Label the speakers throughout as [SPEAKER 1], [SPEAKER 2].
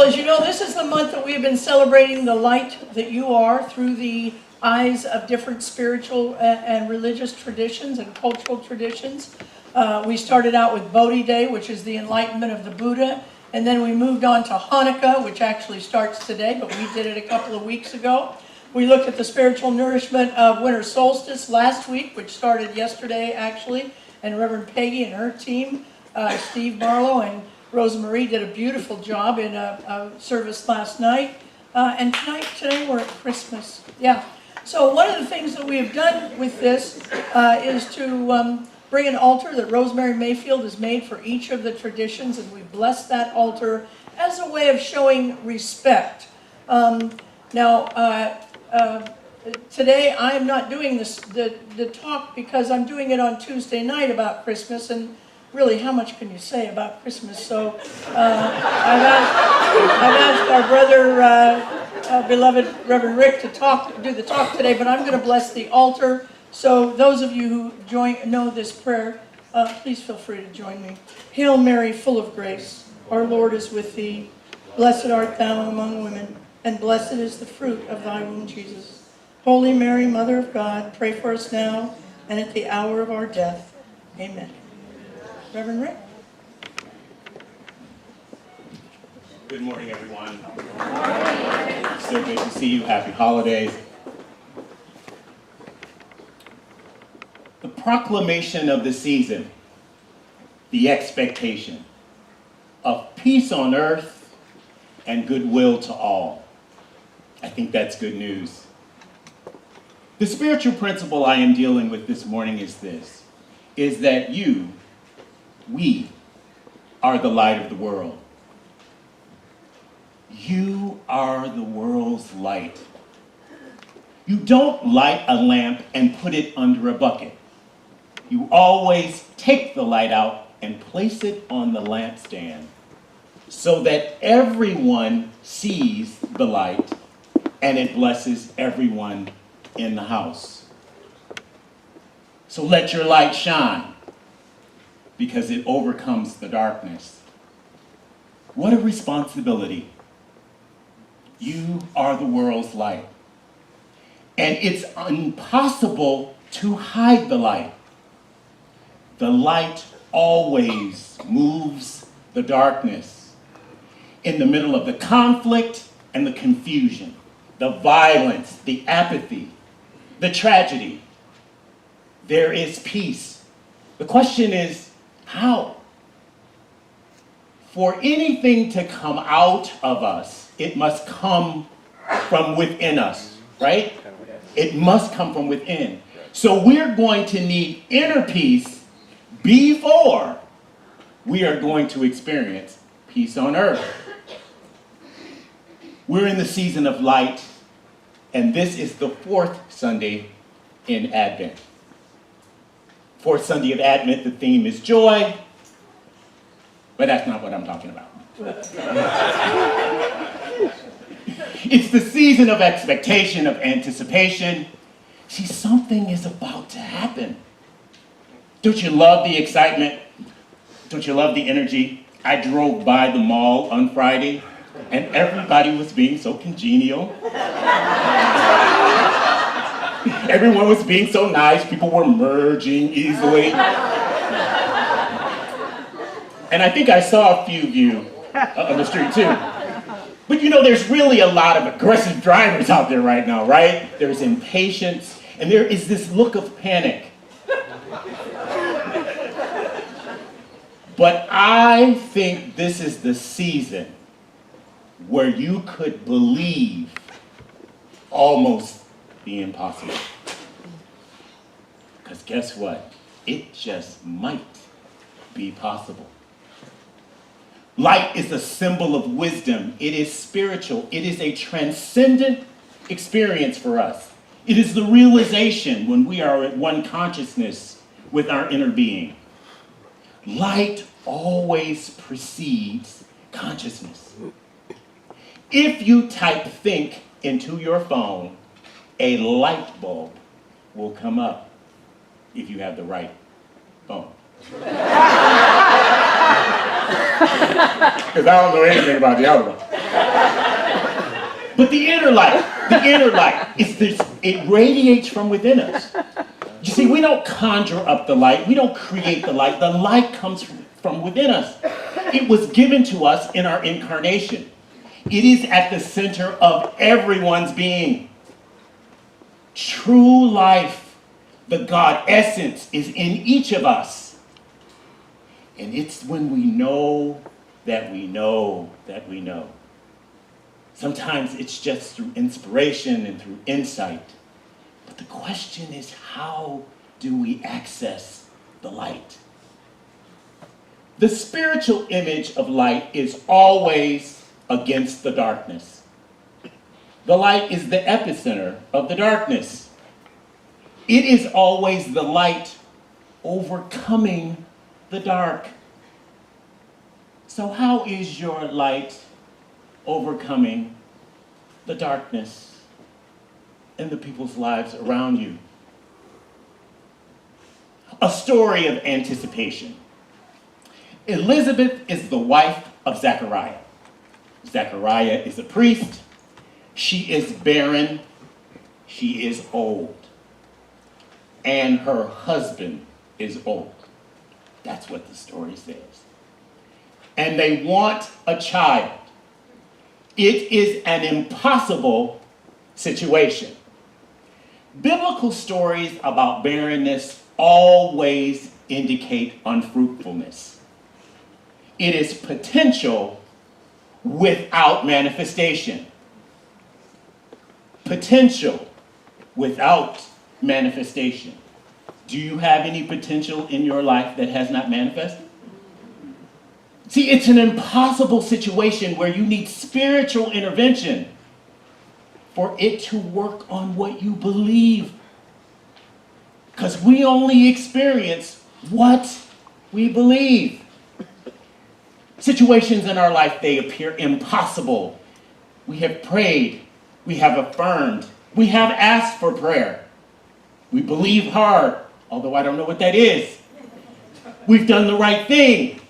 [SPEAKER 1] Well, as you know, this is the month that we have been celebrating the light that you are through the eyes of different spiritual and religious traditions and cultural traditions. We started out with Bodhi Day, which is the enlightenment of the Buddha, and then we moved on to Hanukkah, which actually starts today, but we did it a couple of weeks ago. We looked at the spiritual nourishment of winter solstice last week, which started yesterday actually, and Reverend Peggy and her team, Steve Barlow and Rosemarie did a beautiful job in a service last night. And today we're at Christmas. Yeah. So one of the things that we have done with this is to bring an altar that Rosemary Mayfield has made for each of the traditions, and we bless that altar as a way of showing respect. Today I am not doing the talk because I'm doing it on Tuesday night about Christmas, and really, how much can you say about Christmas? So I've asked our brother, beloved Reverend Rick, to do the talk today, but I'm going to bless the altar. So those of you who know this prayer, please feel free to join me. Hail Mary, full of grace, our Lord is with thee. Blessed art thou among women, and blessed is the fruit of thy womb, Jesus. Holy Mary, Mother of God, pray for us now and at the hour of our death. Amen. Reverend Rick.
[SPEAKER 2] Good morning, everyone. So good to see you. Happy holidays. The proclamation of the season, the expectation of peace on earth and goodwill to all. I think that's good news. The spiritual principle I am dealing with this morning is this, is that we are the light of the world. You are the world's light. You don't light a lamp and put it under a bucket. You always take the light out and place it on the lampstand so that everyone sees the light and it blesses everyone in the house. So let your light shine, because it overcomes the darkness. What a responsibility. You are the world's light. And it's impossible to hide the light. The light always moves the darkness. In the middle of the conflict and the confusion, the violence, the apathy, the tragedy, there is peace. The question is, how? For anything to come out of us, it must come from within us, right? It must come from within. So we're going to need inner peace before we are going to experience peace on earth. We're in the season of light, and this is the fourth Sunday in Advent. Fourth Sunday of Advent, the theme is joy, but that's not what I'm talking about. It's the season of expectation, of anticipation. See, something is about to happen. Don't you love the excitement? Don't you love the energy? I drove by the mall on Friday, and everybody was being so congenial. Everyone was being so nice. People were merging easily. And I think I saw a few of you on the street too. But you know, there's really a lot of aggressive drivers out there right now, right? There's impatience, and there is this look of panic. But I think this is the season where you could believe almost the impossible. Because guess what? It just might be possible. Light is a symbol of wisdom. It is spiritual. It is a transcendent experience for us. It is the realization when we are at one consciousness with our inner being. Light always precedes consciousness. If you type think into your phone, a light bulb will come up if you have the right phone. Because I don't know anything about the other one. But the inner light is this, it radiates from within us. You see, we don't conjure up the light. We don't create the light. The light comes from within us. It was given to us in our incarnation. It is at the center of everyone's being. True life, the God essence, is in each of us. And it's when we know that we know that we know. Sometimes it's just through inspiration and through insight. But the question is, how do we access the light? The spiritual image of light is always against the darkness. The light is the epicenter of the darkness. It is always the light overcoming the dark. So how is your light overcoming the darkness in the people's lives around you? A story of anticipation. Elizabeth is the wife of Zechariah. Zechariah is a priest. She is barren. She is old. And her husband is old. That's what the story says. And they want a child. It is an impossible situation. Biblical stories about barrenness always indicate unfruitfulness. It is potential without manifestation. Potential without manifestation. Do you have any potential in your life that has not manifested? See, it's an impossible situation where you need spiritual intervention for it to work on what you believe. Because we only experience what we believe. Situations in our life, they appear impossible. We have prayed, we have affirmed, we have asked for prayer. We believe hard, although I don't know what that is. We've done the right thing,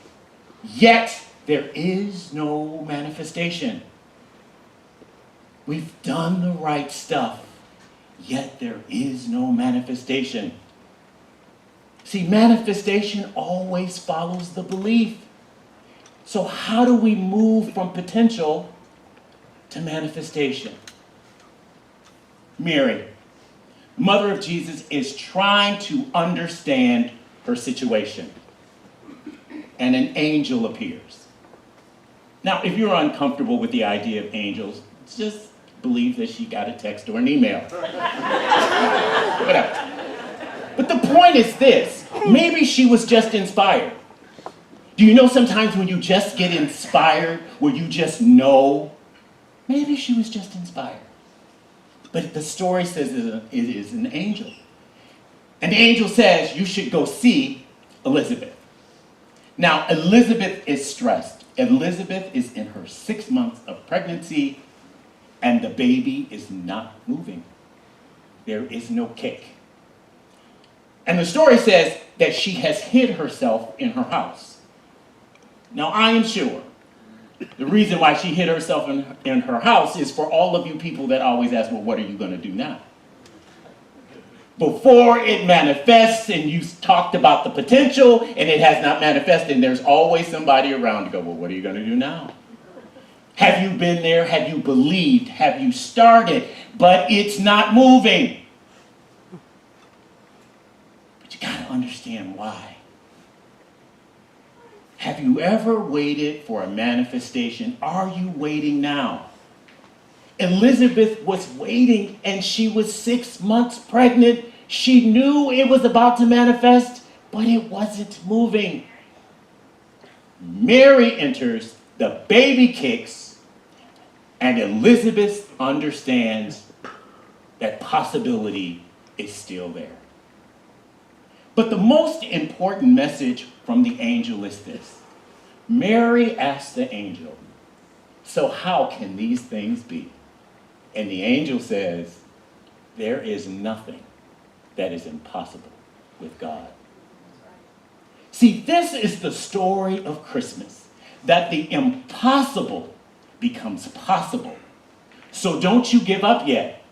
[SPEAKER 2] yet there is no manifestation. We've done the right stuff, yet there is no manifestation. See, manifestation always follows the belief. So how do we move from potential to manifestation? Mary, mother of Jesus, is trying to understand her situation. And an angel appears. Now, if you're uncomfortable with the idea of angels, just believe that she got a text or an email. Whatever. But the point is this. Maybe she was just inspired. Do you know sometimes when you just get inspired, where you just know? Maybe she was just inspired. But the story says it is an angel. And the angel says, you should go see Elizabeth. Now, Elizabeth is stressed. Elizabeth is in her 6 months of pregnancy, and the baby is not moving. There is no kick. And the story says that she has hid herself in her house. Now, I am sure the reason why she hid herself in her house is for all of you people that always ask, well, what are you going to do now? Before it manifests, and you talked about the potential, and it has not manifested, and there's always somebody around to go, well, what are you going to do now? Have you been there? Have you believed? Have you started? But it's not moving. But you got to understand why. Have you ever waited for a manifestation? Are you waiting now? Elizabeth was waiting, and she was 6 months pregnant. She knew it was about to manifest, but it wasn't moving. Mary enters, the baby kicks, and Elizabeth understands that possibility is still there. But the most important message from the angel is this. Mary asked the angel, so how can these things be? And the angel says, there is nothing that is impossible with God. See, this is the story of Christmas, that the impossible becomes possible So don't you give up yet.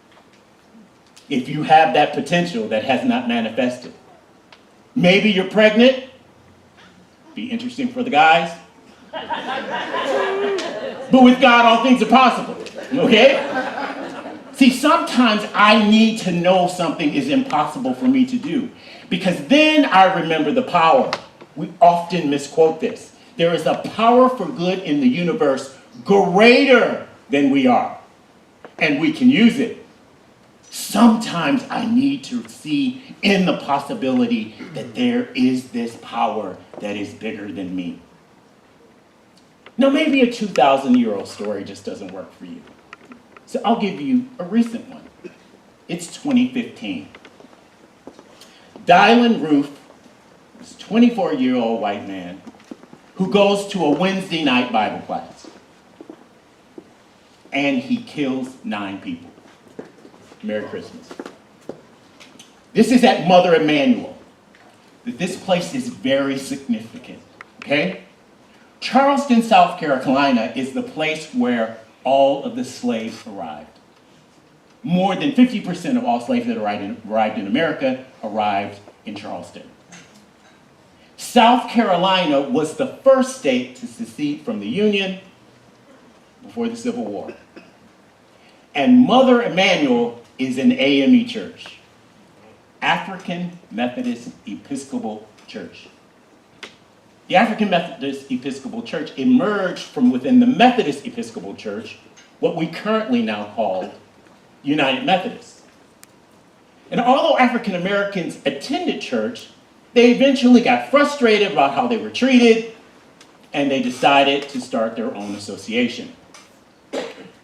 [SPEAKER 2] If you have that potential that has not manifested. Maybe you're pregnant. Be interesting for the guys. But with God, all things are possible. Okay? See, sometimes I need to know something is impossible for me to do, because then I remember the power. We often misquote this. There is a power for good in the universe greater than we are, and we can use it. Sometimes I need to see in the possibility that there is this power that is bigger than me. Now, maybe a 2,000-year-old story just doesn't work for you. So I'll give you a recent one. It's 2015. Dylan Roof is a 24-year-old white man who goes to a Wednesday night Bible class. And he kills 9 people. Merry Christmas. This is at Mother Emanuel. This place is very significant, okay? Charleston, South Carolina is the place where all of the slaves arrived. More than 50% of all slaves that arrived in America arrived in Charleston. South Carolina was the first state to secede from the Union before the Civil War. And Mother Emanuel is an AME church, African Methodist Episcopal Church. The African Methodist Episcopal Church emerged from within the Methodist Episcopal Church, what we currently now call United Methodists. And although African Americans attended church, they eventually got frustrated about how they were treated, and they decided to start their own association.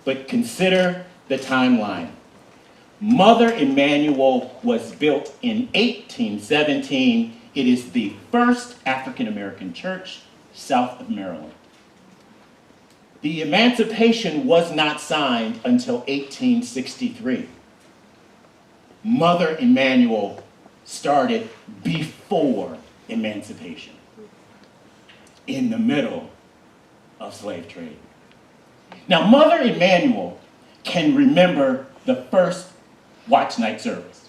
[SPEAKER 2] But consider the timeline. Mother Emanuel was built in 1817. It is the first African American church south of Maryland. The Emancipation was not signed until 1863. Mother Emanuel started before emancipation, in the middle of slave trade. Now, Mother Emanuel can remember the first watch night service.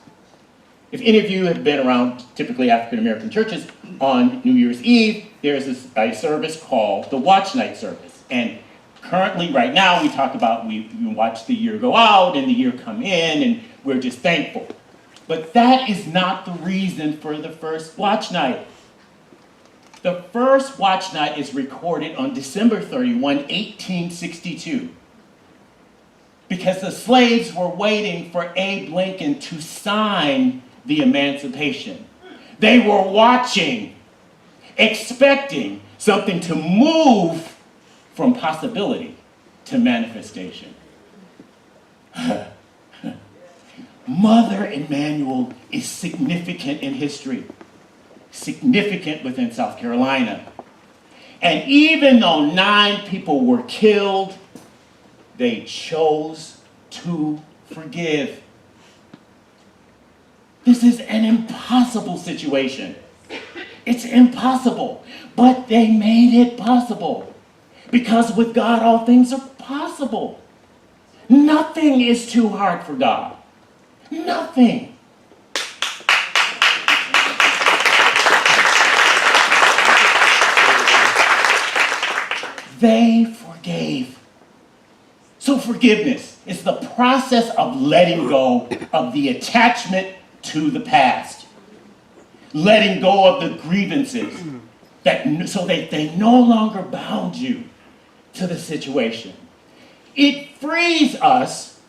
[SPEAKER 2] If any of you have been around typically African American churches, on New Year's Eve, there's a service called the watch night service. And currently, right now, we talk about we watch the year go out and the year come in, and we're just thankful. But that is not the reason for the first watch night. The first watch night is recorded on December 31, 1862. Because the slaves were waiting for Abe Lincoln to sign the Emancipation. They were watching, expecting something to move from possibility to manifestation. Mother Emanuel is significant in history, significant within South Carolina. And even though 9 people were killed, they chose to forgive. This is an impossible situation. It's impossible, but they made it possible. Because with God, all things are possible. Nothing is too hard for God. Nothing. They forgave. So forgiveness is the process of letting go of the attachment to the past. Letting go of the grievances so that they no longer bound you to the situation. It frees us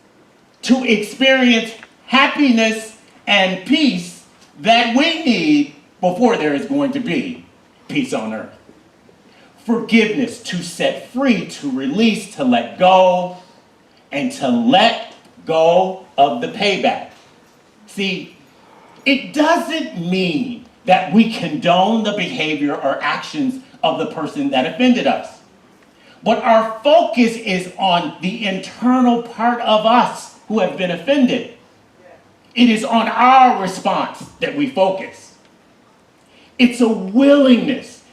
[SPEAKER 2] to experience happiness and peace that we need before there is going to be peace on earth. Forgiveness, to set free, to release, to let go, and to let go of the payback. See, it doesn't mean that we condone the behavior or actions of the person that offended us. But our focus is on the internal part of us who have been offended. It is on our response that we focus. It's a willingness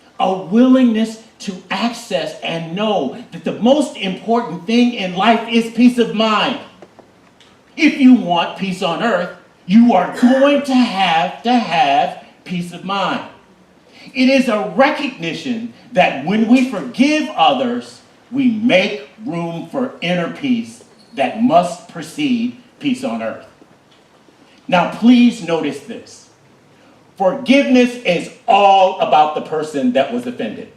[SPEAKER 2] to access and know that the most important thing in life is peace of mind. If you want peace on earth, you are going to have peace of mind. It is a recognition that when we forgive others, we make room for inner peace that must precede peace on earth. Now, please notice this. Forgiveness is all about the person that was offended,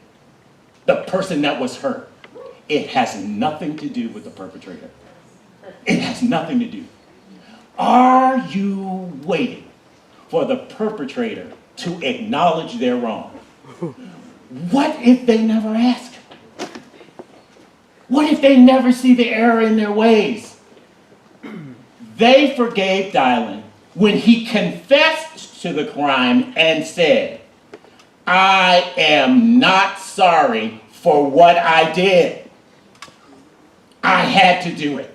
[SPEAKER 2] the person that was hurt. It has nothing to do with the perpetrator. It has nothing to do. Are you waiting for the perpetrator to acknowledge their wrong? What if they never ask? What if they never see the error in their ways? They forgave Dylan when he confessed to the crime and said, I am not sorry for what I did. I had to do it.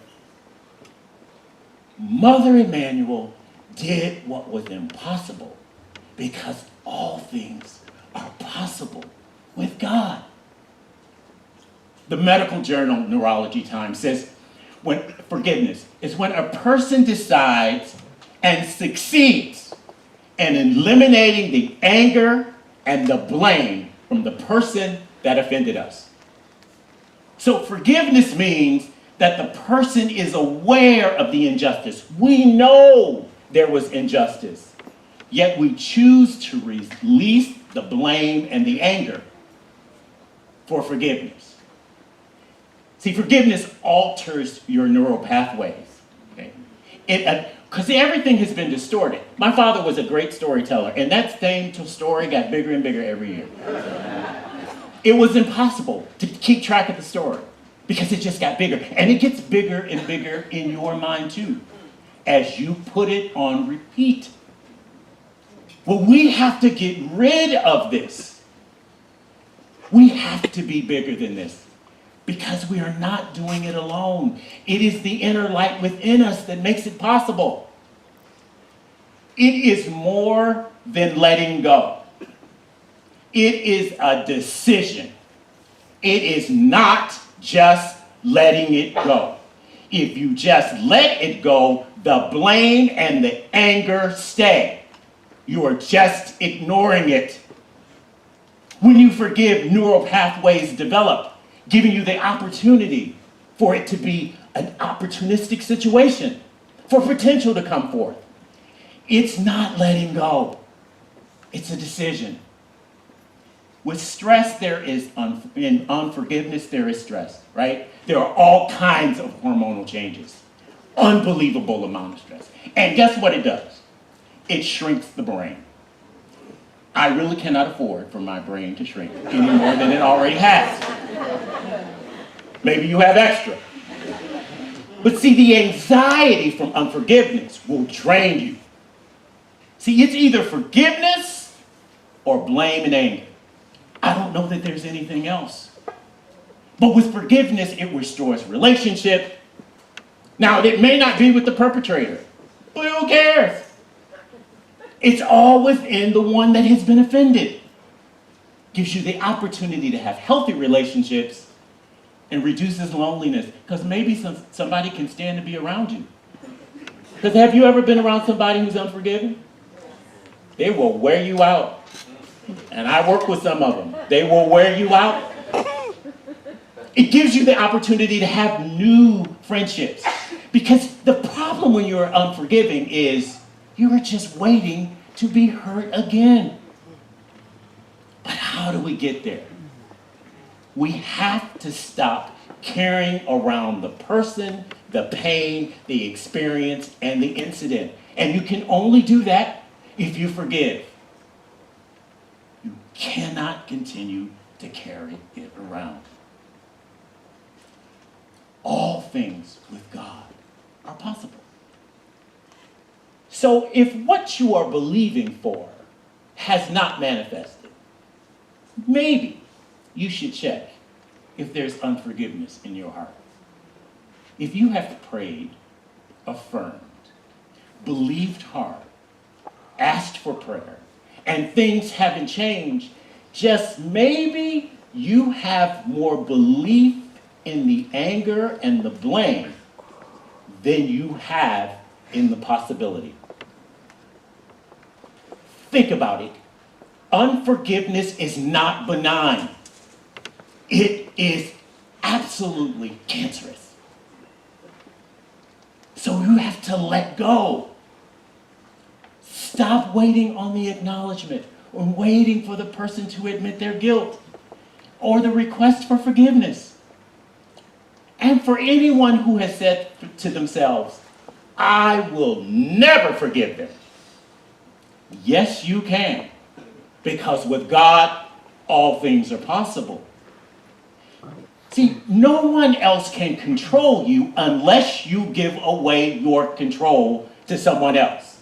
[SPEAKER 2] Mother Emanuel did what was impossible because all things are possible with God. The medical journal Neurology Times says forgiveness is when a person decides and succeeds in eliminating the anger and the blame from the person that offended us. So forgiveness means that the person is aware of the injustice. We know there was injustice, yet we choose to release the blame and the anger for forgiveness. See, forgiveness alters your neural pathways. Okay? Because everything has been distorted. My father was a great storyteller, and that same story got bigger and bigger every year. It was impossible to keep track of the story because it just got bigger. And it gets bigger and bigger in your mind too, as you put it on repeat. Well, we have to get rid of this. We have to be bigger than this because we are not doing it alone. It is the inner light within us that makes it possible. It is more than letting go. It is a decision. It is not just letting it go. If you just let it go, the blame and the anger stay. You are just ignoring it. When you forgive, neural pathways develop, giving you the opportunity for it to be an opportunistic situation, for potential to come forth. It's not letting go. It's a decision. With stress, there is, in unforgiveness, there is stress, right? There are all kinds of hormonal changes. Unbelievable amount of stress. And guess what it does? It shrinks the brain. I really cannot afford for my brain to shrink any more than it already has. Maybe you have extra. But see, the anxiety from unforgiveness will drain you. See, it's either forgiveness or blame and anger. I don't know that there's anything else. But with forgiveness, it restores relationship. Now, it may not be with the perpetrator, but who cares? It's all within the one that has been offended. Gives you the opportunity to have healthy relationships and reduces loneliness. Because maybe somebody can stand to be around you. Because have you ever been around somebody who's unforgiving? They will wear you out. And I work with some of them. They will wear you out. It gives you the opportunity to have new friendships. Because the problem when you're unforgiving is you are just waiting to be hurt again. But how do we get there? We have to stop carrying around the person, the pain, the experience, and the incident. And you can only do that if you forgive. You cannot continue to carry it around. All things with God are possible. So if what you are believing for has not manifested, maybe you should check if there's unforgiveness in your heart. If you have prayed, affirmed, believed hard, asked for prayer, and things haven't changed, just maybe you have more belief in the anger and the blame than you have in the possibility. Think about it. Unforgiveness is not benign. It is absolutely cancerous. So you have to let go. Stop waiting on the acknowledgement or waiting for the person to admit their guilt or the request for forgiveness. And for anyone who has said to themselves, I will never forgive them. Yes, you can. Because with God, all things are possible. See, no one else can control you unless you give away your control to someone else.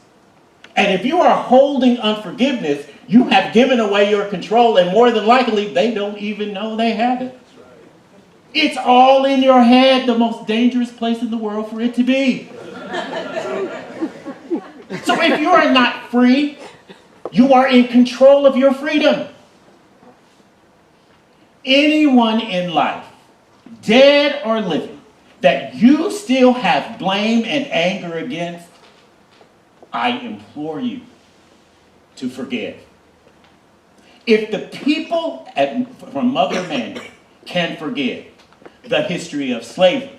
[SPEAKER 2] And if you are holding unforgiveness, you have given away your control, and more than likely, they don't even know they have it. It's all in your head, the most dangerous place in the world for it to be. So if you are not free, you are in control of your freedom. Anyone in life, dead or living, that you still have blame and anger against, I implore you to forgive. If the people from Mother Emanuel can forgive the history of slavery,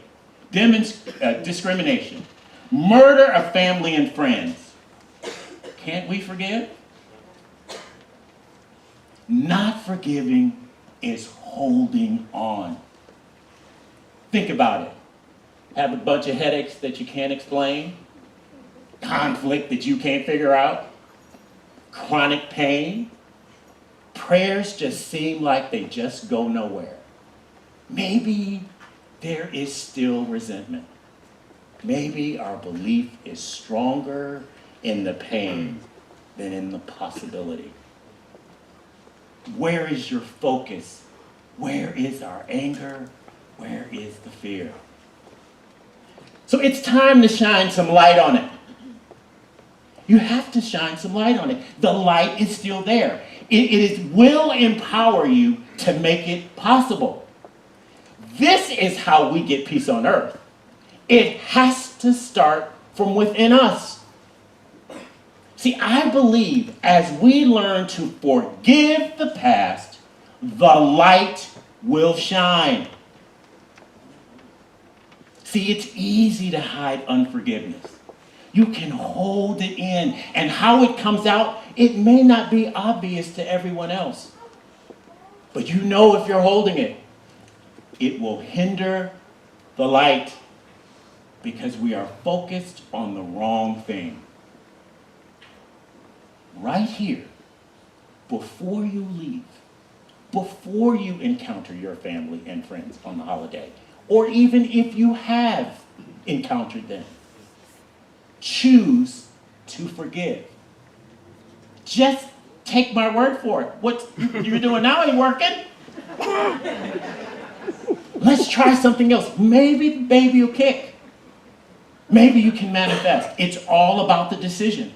[SPEAKER 2] discrimination, murder of family and friends, can't we forgive? Not forgiving is holding on. Think about it. Have a bunch of headaches that you can't explain, conflict that you can't figure out, chronic pain. Prayers just seem like they just go nowhere. Maybe there is still resentment. Maybe our belief is stronger in the pain than in the possibility. Where is your focus? Where is our anger? Where is the fear? So it's time to shine some light on it. You have to shine some light on it. The light is still there. It will empower you to make it possible. This is how we get peace on earth. It has to start from within us. See, I believe as we learn to forgive the past, the light will shine. See, it's easy to hide unforgiveness. You can hold it in, and how it comes out, it may not be obvious to everyone else. But you know if you're holding it, it will hinder the light because we are focused on the wrong thing. Right here, before you leave, before you encounter your family and friends on the holiday, or even if you have encountered them, choose to forgive. Just take my word for it. What you're doing now ain't working. Let's try something else. Maybe the baby will kick. Maybe you can manifest. It's all about the decision.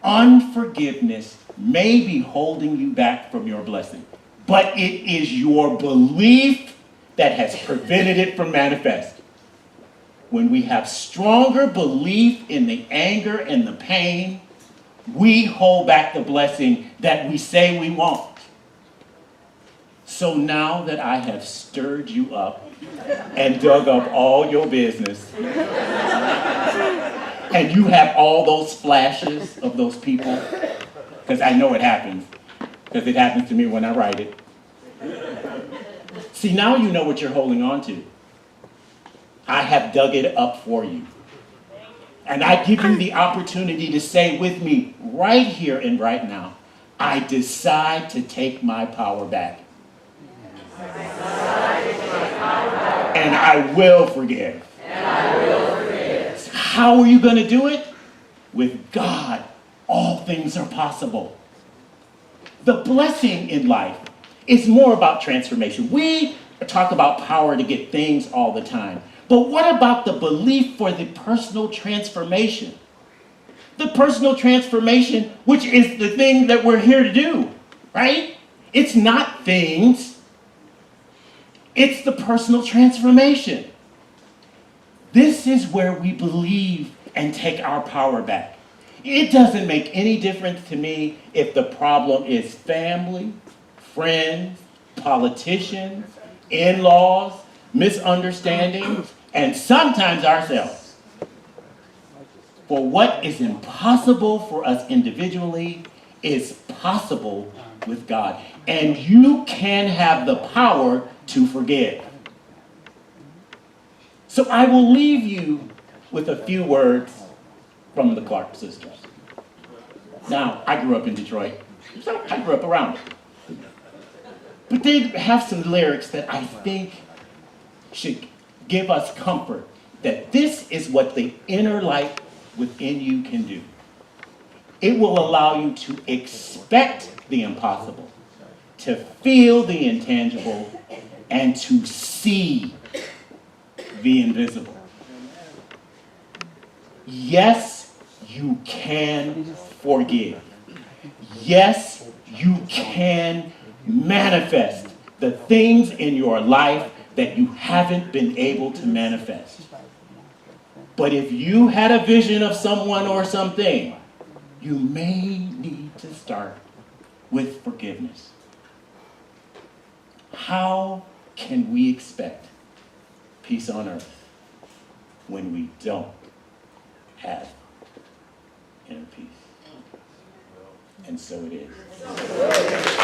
[SPEAKER 2] Unforgiveness may be holding you back from your blessing, but it is your belief that has prevented it from manifest. When we have stronger belief in the anger and the pain, we hold back the blessing that we say we want. So now that I have stirred you up and dug up all your business, and you have all those flashes of those people, because I know it happens, because it happens to me when I write it. See, now you know what you're holding on to. I have dug it up for you. And I give you the opportunity to say with me right here and right now, I decide to take my power back. And I will forgive. How are you going to do it? With God, all things are possible. The blessing in life is more about transformation. We talk about power to get things all the time. But what about the belief for the personal transformation? The personal transformation, which is the thing that we're here to do, right? It's not things. It's the personal transformation. This is where we believe and take our power back. It doesn't make any difference to me if the problem is family, friends, politicians, in-laws, misunderstandings, and sometimes ourselves. For what is impossible for us individually is possible with God. And you can have the power to forgive. So I will leave you with a few words from the Clark sisters. Now, I grew up in Detroit, so I grew up around it. But they have some lyrics that I think should give us comfort that this is what the inner light within you can do. It will allow you to expect the impossible, to feel the intangible, and to see the invisible. Yes, you can forgive. Yes, you can manifest the things in your life that you haven't been able to manifest. But if you had a vision of someone or something, you may need to start with forgiveness. How can we expect peace on earth when we don't have inner peace? And so it is.